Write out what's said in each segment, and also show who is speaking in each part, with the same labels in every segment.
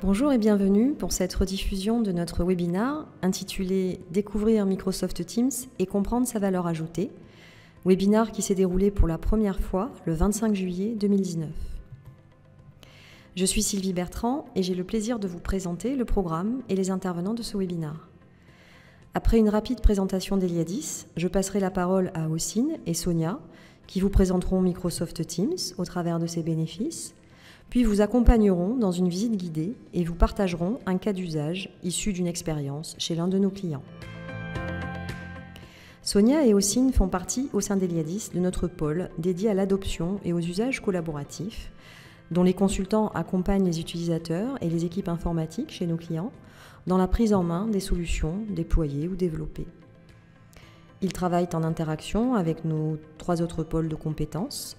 Speaker 1: Bonjour et bienvenue pour cette rediffusion de notre webinaire intitulé « Découvrir Microsoft Teams et comprendre sa valeur ajoutée », webinaire qui s'est déroulé pour la première fois le 25 juillet 2019. Je suis Sylvie Bertrand et j'ai le plaisir de vous présenter le programme et les intervenants de ce webinaire. Après une rapide présentation d'Eliadis, je passerai la parole à Ossine et Sonia qui vous présenteront Microsoft Teams au travers de ses bénéfices, puis vous accompagneront dans une visite guidée et vous partageront un cas d'usage issu d'une expérience chez l'un de nos clients. Sonia et Ossine font partie au sein d'Eliadis de notre pôle dédié à l'adoption et aux usages collaboratifs, dont les consultants accompagnent les utilisateurs et les équipes informatiques chez nos clients dans la prise en main des solutions déployées ou développées. Ils travaillent en interaction avec nos 3 autres pôles de compétences.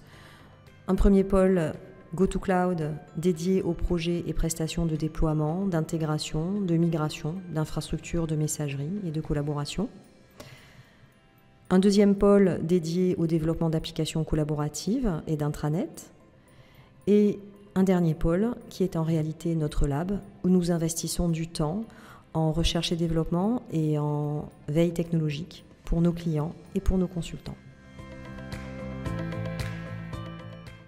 Speaker 1: Un premier pôle GoToCloud dédié aux projets et prestations de déploiement, d'intégration, de migration, d'infrastructures de messagerie et de collaboration. Un deuxième pôle dédié au développement d'applications collaboratives et d'intranet. Et un dernier pôle qui est en réalité notre lab où nous investissons du temps en recherche et développement et en veille technologique pour nos clients et pour nos consultants.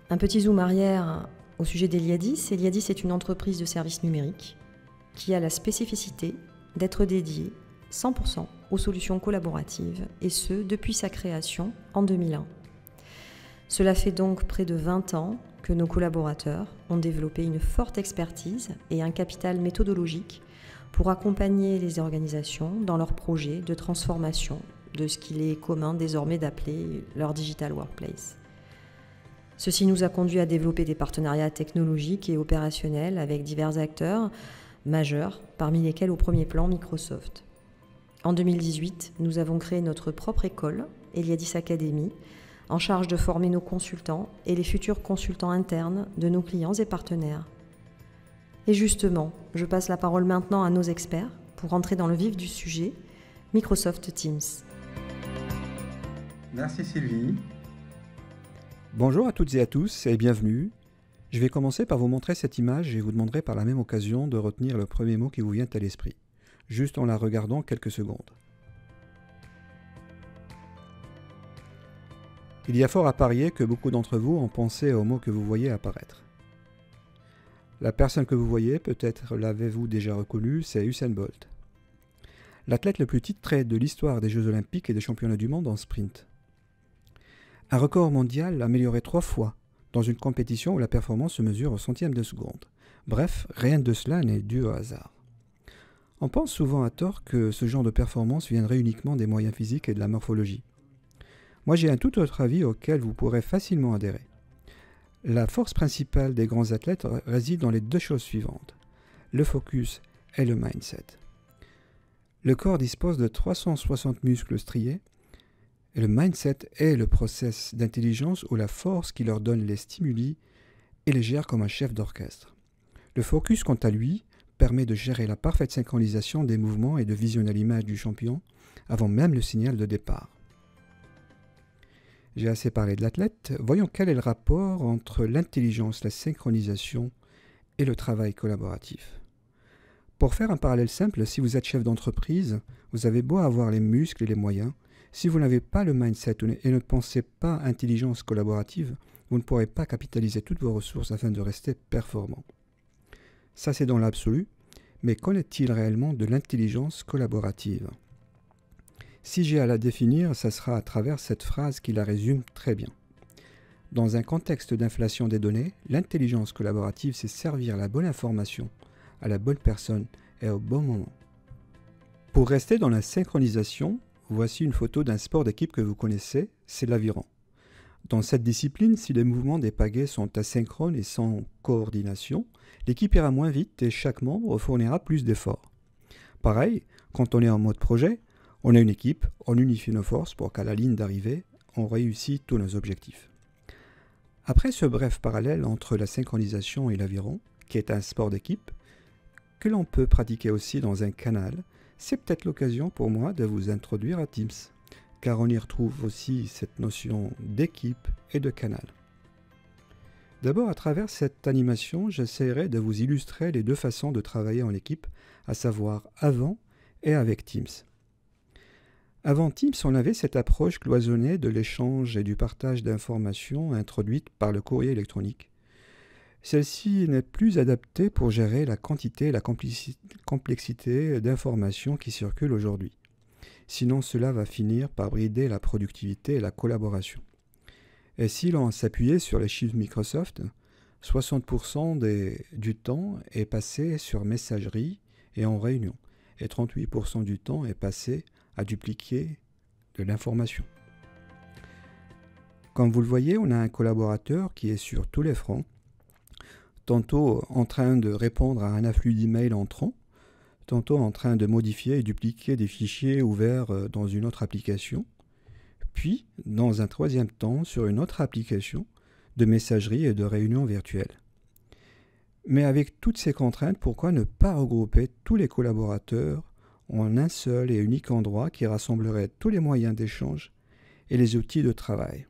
Speaker 1: Un petit zoom arrière au sujet d'Eliadis. Eliadis est une entreprise de services numériques qui a la spécificité d'être dédiée 100% aux solutions collaboratives, et ce, depuis sa création en 2001. Cela fait donc près de 20 ans que nos collaborateurs ont développé une forte expertise et un capital méthodologique pour accompagner les organisations dans leurs projets de transformation de ce qu'il est commun désormais d'appeler leur digital workplace. Ceci nous a conduit à développer des partenariats technologiques et opérationnels avec divers acteurs majeurs, parmi lesquels au premier plan Microsoft. En 2018, nous avons créé notre propre école, Eliadis Academy, en charge de former nos consultants et les futurs consultants internes de nos clients et partenaires. Et justement, je passe la parole maintenant à nos experts pour entrer dans le vif du sujet, Microsoft Teams.
Speaker 2: Merci Sylvie.
Speaker 3: Bonjour à toutes et à tous et bienvenue. Je vais commencer par vous montrer cette image et vous demanderai par la même occasion de retenir le premier mot qui vous vient à l'esprit, juste en la regardant quelques secondes. Il y a fort à parier que beaucoup d'entre vous ont pensé au mot que vous voyez apparaître. La personne que vous voyez, peut-être l'avez-vous déjà reconnu, c'est Usain Bolt. L'athlète le plus titré de l'histoire des Jeux Olympiques et des Championnats du monde en sprint. Un record mondial amélioré 3 fois dans une compétition où la performance se mesure au centième de seconde. Bref, rien de cela n'est dû au hasard. On pense souvent à tort que ce genre de performance viendrait uniquement des moyens physiques et de la morphologie. Moi, j'ai un tout autre avis auquel vous pourrez facilement adhérer. La force principale des grands athlètes réside dans les 2 choses suivantes, le focus et le mindset. Le corps dispose de 360 muscles striés, et le mindset est le process d'intelligence ou la force qui leur donne les stimuli et les gère comme un chef d'orchestre. Le focus, quant à lui, permet de gérer la parfaite synchronisation des mouvements et de visionner l'image du champion avant même le signal de départ. J'ai assez parlé de l'athlète, voyons quel est le rapport entre l'intelligence, la synchronisation et le travail collaboratif. Pour faire un parallèle simple, si vous êtes chef d'entreprise, vous avez beau avoir les muscles et les moyens, si vous n'avez pas le mindset et ne pensez pas intelligence collaborative, vous ne pourrez pas capitaliser toutes vos ressources afin de rester performant. Ça c'est dans l'absolu, mais qu'en est-il réellement de l'intelligence collaborative ? Si j'ai à la définir, ça sera à travers cette phrase qui la résume très bien. Dans un contexte d'inflation des données, l'intelligence collaborative, c'est servir la bonne information à la bonne personne et au bon moment. Pour rester dans la synchronisation, voici une photo d'un sport d'équipe que vous connaissez, c'est l'aviron. Dans cette discipline, si les mouvements des pagaies sont asynchrones et sans coordination, l'équipe ira moins vite et chaque membre fournira plus d'efforts. Pareil, quand on est en mode projet, on a une équipe, on unifie nos forces pour qu'à la ligne d'arrivée, on réussisse tous nos objectifs. Après ce bref parallèle entre la synchronisation et l'aviron, qui est un sport d'équipe, que l'on peut pratiquer aussi dans un canal, c'est peut-être l'occasion pour moi de vous introduire à Teams, car on y retrouve aussi cette notion d'équipe et de canal. D'abord, à travers cette animation, j'essaierai de vous illustrer les deux façons de travailler en équipe, à savoir avant et avec Teams. Avant Teams, on avait cette approche cloisonnée de l'échange et du partage d'informations introduite par le courrier électronique. Celle-ci n'est plus adaptée pour gérer la quantité et la complexité d'informations qui circulent aujourd'hui. Sinon, cela va finir par brider la productivité et la collaboration. Et si l'on s'appuyait sur les chiffres Microsoft, 60% du temps est passé sur messagerie et en réunion, et 38% du temps est passé à dupliquer de l'information. Comme vous le voyez, on a un collaborateur qui est sur tous les fronts, tantôt en train de répondre à un afflux d'emails entrants, tantôt en train de modifier et dupliquer des fichiers ouverts dans une autre application, puis, dans un troisième temps, sur une autre application de messagerie et de réunion virtuelle. Mais avec toutes ces contraintes, pourquoi ne pas regrouper tous les collaborateurs en un seul et unique endroit qui rassemblerait tous les moyens d'échange et les outils de travail?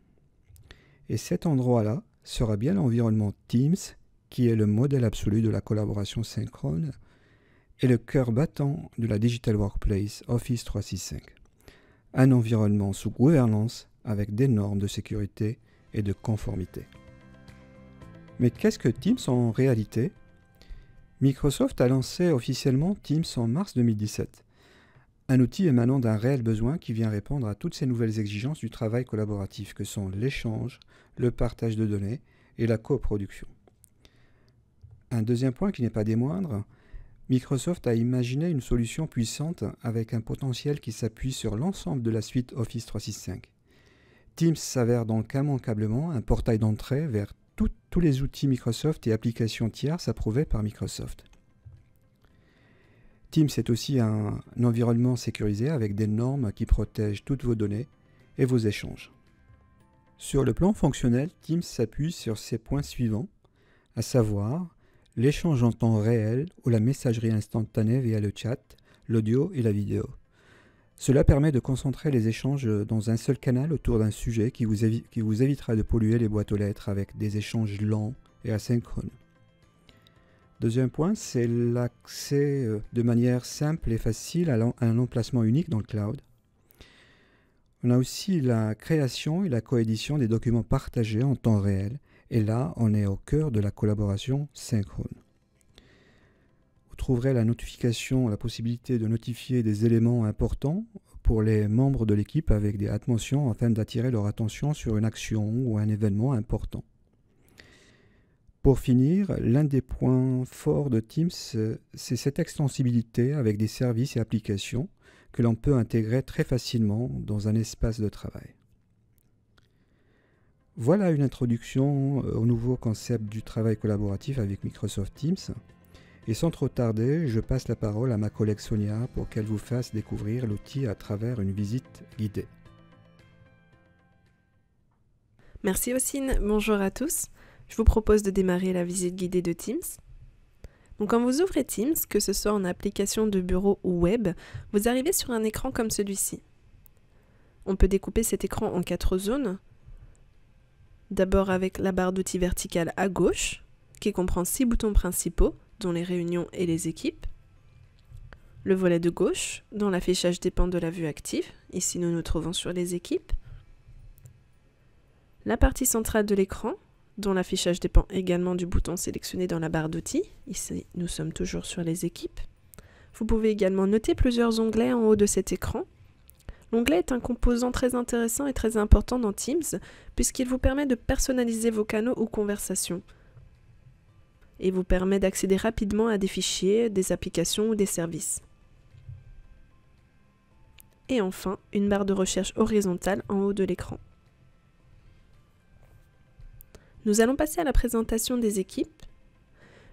Speaker 3: Et cet endroit-là sera bien l'environnement Teams, qui est le modèle absolu de la collaboration synchrone et le cœur battant de la Digital Workplace Office 365. Un environnement sous gouvernance avec des normes de sécurité et de conformité. Mais qu'est-ce que Teams en réalité? Microsoft a lancé officiellement Teams en mars 2017, un outil émanant d'un réel besoin qui vient répondre à toutes ces nouvelles exigences du travail collaboratif que sont l'échange, le partage de données et la coproduction. Un deuxième point qui n'est pas des moindres, Microsoft a imaginé une solution puissante avec un potentiel qui s'appuie sur l'ensemble de la suite Office 365. Teams s'avère donc immanquablement un portail d'entrée vers tous les outils Microsoft et applications tierces approuvées par Microsoft. Teams est aussi un environnement sécurisé avec des normes qui protègent toutes vos données et vos échanges. Sur le plan fonctionnel, Teams s'appuie sur ces points suivants, à savoir l'échange en temps réel ou la messagerie instantanée via le chat, l'audio et la vidéo. Cela permet de concentrer les échanges dans un seul canal autour d'un sujet qui vous évitera de polluer les boîtes aux lettres avec des échanges lents et asynchrones. Deuxième point, c'est l'accès de manière simple et facile à un emplacement unique dans le cloud. On a aussi la création et la coédition des documents partagés en temps réel. Et là, on est au cœur de la collaboration synchrone. Vous trouverez la notification, la possibilité de notifier des éléments importants pour les membres de l'équipe avec des mentions afin d'attirer leur attention sur une action ou un événement important. Pour finir, l'un des points forts de Teams, c'est cette extensibilité avec des services et applications que l'on peut intégrer très facilement dans un espace de travail. Voilà une introduction au nouveau concept du travail collaboratif avec Microsoft Teams. Et sans trop tarder, je passe la parole à ma collègue Sonia pour qu'elle vous fasse découvrir l'outil à travers une visite guidée.
Speaker 2: Merci Ossine, bonjour à tous. Je vous propose de démarrer la visite guidée de Teams. Donc quand vous ouvrez Teams, que ce soit en application de bureau ou web, vous arrivez sur un écran comme celui-ci. On peut découper cet écran en 4 zones. D'abord avec la barre d'outils verticale à gauche, qui comprend 6 boutons principaux, dont les réunions et les équipes. Le volet de gauche, dont l'affichage dépend de la vue active. Ici, nous nous trouvons sur les équipes. La partie centrale de l'écran, dont l'affichage dépend également du bouton sélectionné dans la barre d'outils. Ici, nous sommes toujours sur les équipes. Vous pouvez également noter plusieurs onglets en haut de cet écran. L'onglet est un composant très intéressant et très important dans Teams, puisqu'il vous permet de personnaliser vos canaux ou conversations. Et vous permet d'accéder rapidement à des fichiers, des applications ou des services. Et enfin, une barre de recherche horizontale en haut de l'écran. Nous allons passer à la présentation des équipes.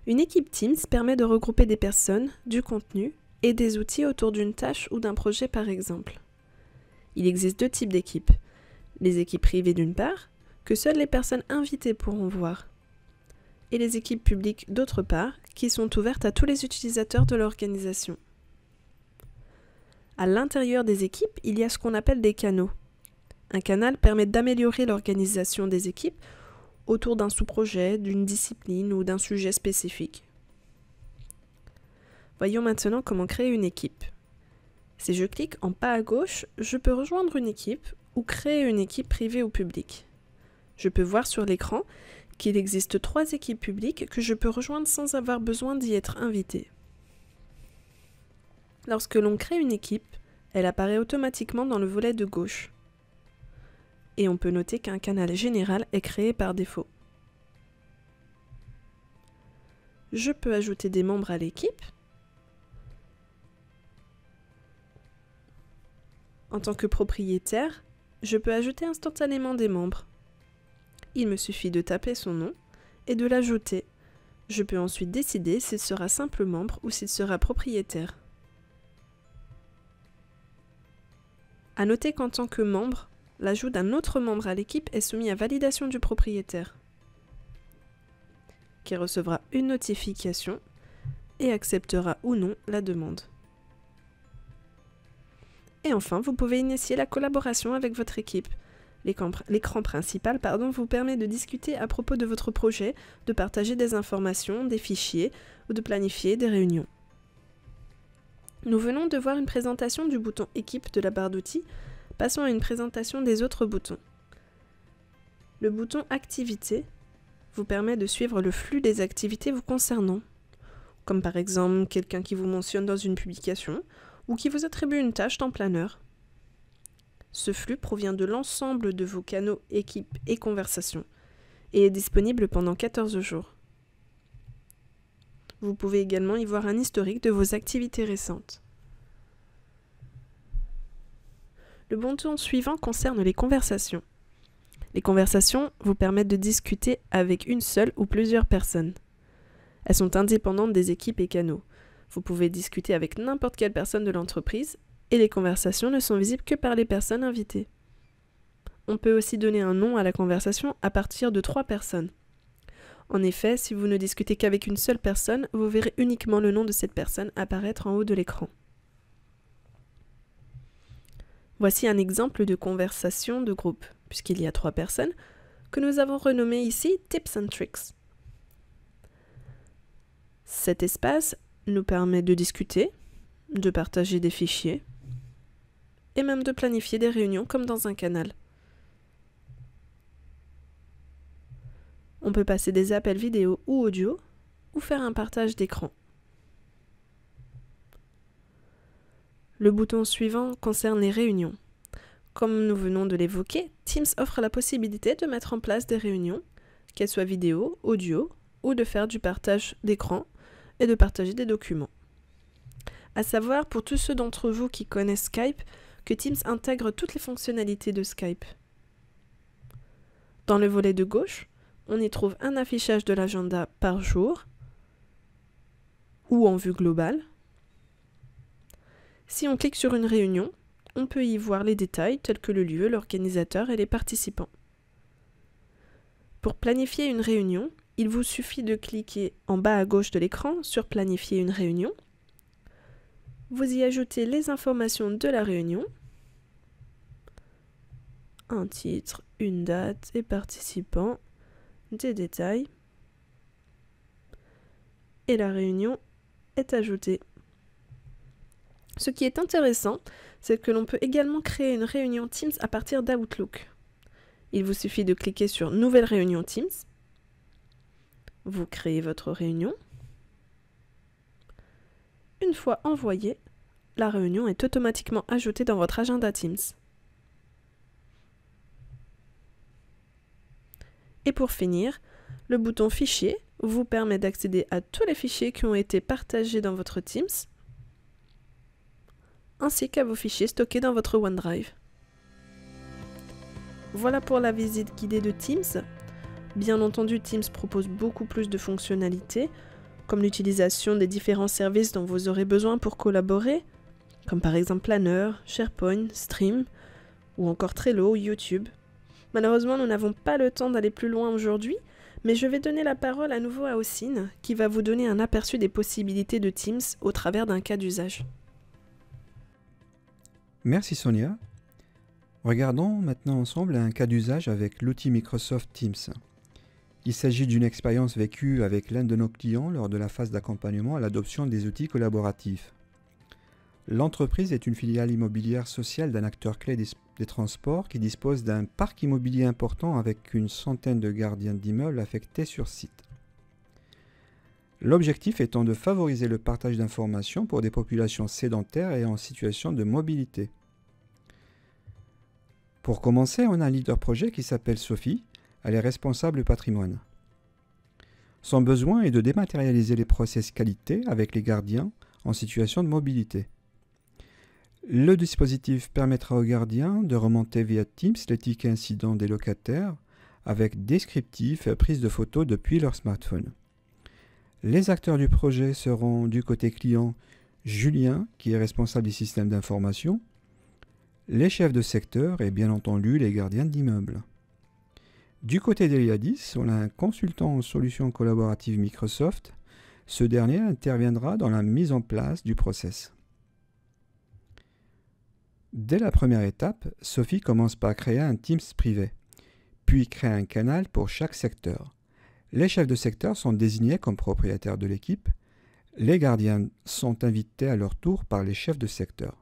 Speaker 2: Une équipe Teams permet de regrouper des personnes, du contenu et des outils autour d'une tâche ou d'un projet par exemple. Il existe 2 types d'équipes. Les équipes privées d'une part, que seules les personnes invitées pourront voir, et les équipes publiques d'autre part, qui sont ouvertes à tous les utilisateurs de l'organisation. À l'intérieur des équipes, il y a ce qu'on appelle des canaux. Un canal permet d'améliorer l'organisation des équipes autour d'un sous-projet, d'une discipline ou d'un sujet spécifique. Voyons maintenant comment créer une équipe. Si je clique en bas à gauche, je peux rejoindre une équipe ou créer une équipe privée ou publique. Je peux voir sur l'écran qu'il existe 3 équipes publiques que je peux rejoindre sans avoir besoin d'y être invité. Lorsque l'on crée une équipe, elle apparaît automatiquement dans le volet de gauche. Et on peut noter qu'un canal général est créé par défaut. Je peux ajouter des membres à l'équipe. En tant que propriétaire, je peux ajouter instantanément des membres. Il me suffit de taper son nom et de l'ajouter. Je peux ensuite décider s'il sera simple membre ou s'il sera propriétaire. À noter qu'en tant que membre, l'ajout d'un autre membre à l'équipe est soumis à validation du propriétaire, qui recevra une notification et acceptera ou non la demande. Et enfin, vous pouvez initier la collaboration avec votre équipe. L'écran principal vous permet de discuter à propos de votre projet, de partager des informations, des fichiers ou de planifier des réunions. Nous venons de voir une présentation du bouton Équipe de la barre d'outils. Passons à une présentation des autres boutons. Le bouton Activités vous permet de suivre le flux des activités vous concernant, comme par exemple quelqu'un qui vous mentionne dans une publication ou qui vous attribue une tâche dans Planner. Ce flux provient de l'ensemble de vos canaux, équipes et conversations et est disponible pendant 14 jours. Vous pouvez également y voir un historique de vos activités récentes. Le bouton suivant concerne les conversations. Les conversations vous permettent de discuter avec une seule ou plusieurs personnes. Elles sont indépendantes des équipes et canaux. Vous pouvez discuter avec n'importe quelle personne de l'entreprise et les conversations ne sont visibles que par les personnes invitées. On peut aussi donner un nom à la conversation à partir de 3 personnes. En effet, si vous ne discutez qu'avec une seule personne, vous verrez uniquement le nom de cette personne apparaître en haut de l'écran. Voici un exemple de conversation de groupe, puisqu'il y a 3 personnes, que nous avons renommé ici Tips and Tricks. Cet espace nous permet de discuter, de partager des fichiers, et même de planifier des réunions comme dans un canal. On peut passer des appels vidéo ou audio, ou faire un partage d'écran. Le bouton suivant concerne les réunions. Comme nous venons de l'évoquer, Teams offre la possibilité de mettre en place des réunions, qu'elles soient vidéo, audio, ou de faire du partage d'écran et de partager des documents. À savoir, pour tous ceux d'entre vous qui connaissent Skype, que Teams intègre toutes les fonctionnalités de Skype. Dans le volet de gauche, on y trouve un affichage de l'agenda par jour ou en vue globale. Si on clique sur une réunion, on peut y voir les détails tels que le lieu, l'organisateur et les participants. Pour planifier une réunion, il vous suffit de cliquer en bas à gauche de l'écran sur Planifier une réunion. Vous y ajoutez les informations de la réunion, un titre, une date et participants, des détails, et la réunion est ajoutée. Ce qui est intéressant, c'est que l'on peut également créer une réunion Teams à partir d'Outlook. Il vous suffit de cliquer sur Nouvelle réunion Teams, vous créez votre réunion. Une fois envoyée, la réunion est automatiquement ajoutée dans votre agenda Teams. Et pour finir, le bouton Fichier vous permet d'accéder à tous les fichiers qui ont été partagés dans votre Teams, ainsi qu'à vos fichiers stockés dans votre OneDrive. Voilà pour la visite guidée de Teams. Bien entendu, Teams propose beaucoup plus de fonctionnalités, comme l'utilisation des différents services dont vous aurez besoin pour collaborer, comme par exemple Planner, SharePoint, Stream, ou encore Trello ou YouTube. Malheureusement, nous n'avons pas le temps d'aller plus loin aujourd'hui, mais je vais donner la parole à nouveau à Ossine, qui va vous donner un aperçu des possibilités de Teams au travers d'un cas d'usage.
Speaker 3: Merci Sonia. Regardons maintenant ensemble un cas d'usage avec l'outil Microsoft Teams. Il s'agit d'une expérience vécue avec l'un de nos clients lors de la phase d'accompagnement à l'adoption des outils collaboratifs. L'entreprise est une filiale immobilière sociale d'un acteur clé des transports qui dispose d'un parc immobilier important avec une centaine de gardiens d'immeubles affectés sur site. L'objectif étant de favoriser le partage d'informations pour des populations sédentaires et en situation de mobilité. Pour commencer, on a un leader projet qui s'appelle Sophie. Elle est responsable patrimoine. Son besoin est de dématérialiser les process qualité avec les gardiens en situation de mobilité. Le dispositif permettra aux gardiens de remonter via Teams les tickets incidents des locataires avec descriptifs et prise de photos depuis leur smartphone. Les acteurs du projet seront du côté client Julien, qui est responsable du système d'information, les chefs de secteur et bien entendu les gardiens d'immeubles. Du côté d'Eliadis, on a un consultant en solutions collaboratives Microsoft. Ce dernier interviendra dans la mise en place du process. Dès la première étape, Sophie commence par créer un Teams privé, puis crée un canal pour chaque secteur. Les chefs de secteur sont désignés comme propriétaires de l'équipe. Les gardiens sont invités à leur tour par les chefs de secteur.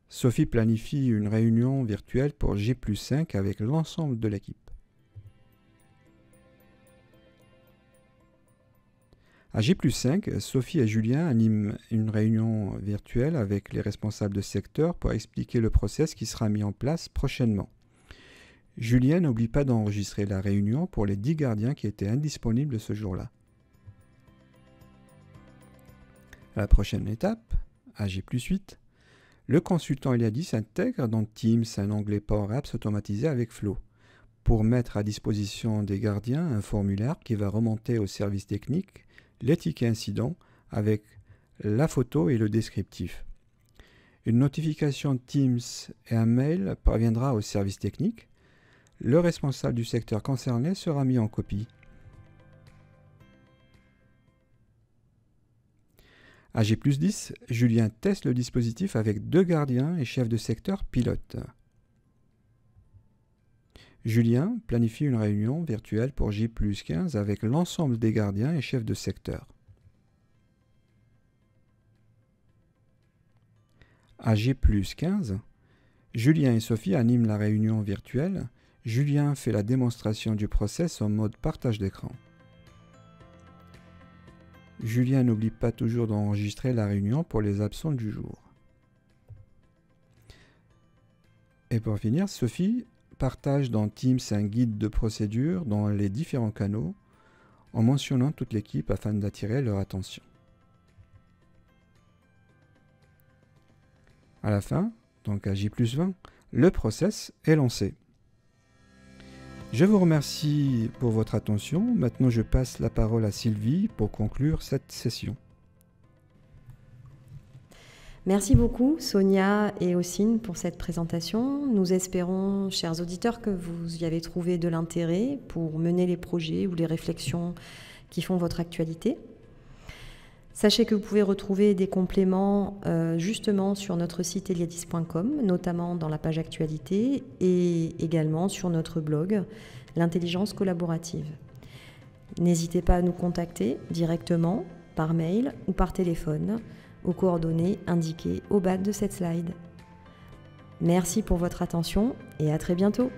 Speaker 3: Sophie planifie une réunion virtuelle pour J+5 avec l'ensemble de l'équipe. À J+5, Sophie et Julien animent une réunion virtuelle avec les responsables de secteur pour expliquer le process qui sera mis en place prochainement. Julien n'oublie pas d'enregistrer la réunion pour les 10 gardiens qui étaient indisponibles ce jour-là. À la prochaine étape, à J+8, le consultant Eliadis intègre dans Teams un onglet Power Apps automatisé avec Flow pour mettre à disposition des gardiens un formulaire qui va remonter au service technique les tickets incidents avec la photo et le descriptif. Une notification Teams et un mail parviendra au service technique. Le responsable du secteur concerné sera mis en copie. À J+10, Julien teste le dispositif avec 2 gardiens et chefs de secteur pilote. Julien planifie une réunion virtuelle pour J+15 avec l'ensemble des gardiens et chefs de secteur. À J+15, Julien et Sophie animent la réunion virtuelle. Julien fait la démonstration du process en mode partage d'écran. Julien n'oublie pas toujours d'enregistrer la réunion pour les absents du jour. Et pour finir, Sophie partage dans Teams un guide de procédure dans les différents canaux en mentionnant toute l'équipe afin d'attirer leur attention. À la fin, donc à J+20, le process est lancé. Je vous remercie pour votre attention. Maintenant, je passe la parole à Sylvie pour conclure cette session.
Speaker 1: Merci beaucoup Sonia et Ossine pour cette présentation. Nous espérons, chers auditeurs, que vous y avez trouvé de l'intérêt pour mener les projets ou les réflexions qui font votre actualité. Sachez que vous pouvez retrouver des compléments justement sur notre site eliadis.com, notamment dans la page actualité et également sur notre blog, l'intelligence collaborative. N'hésitez pas à nous contacter directement par mail ou par téléphone aux coordonnées indiquées au bas de cette slide. Merci pour votre attention et à très bientôt.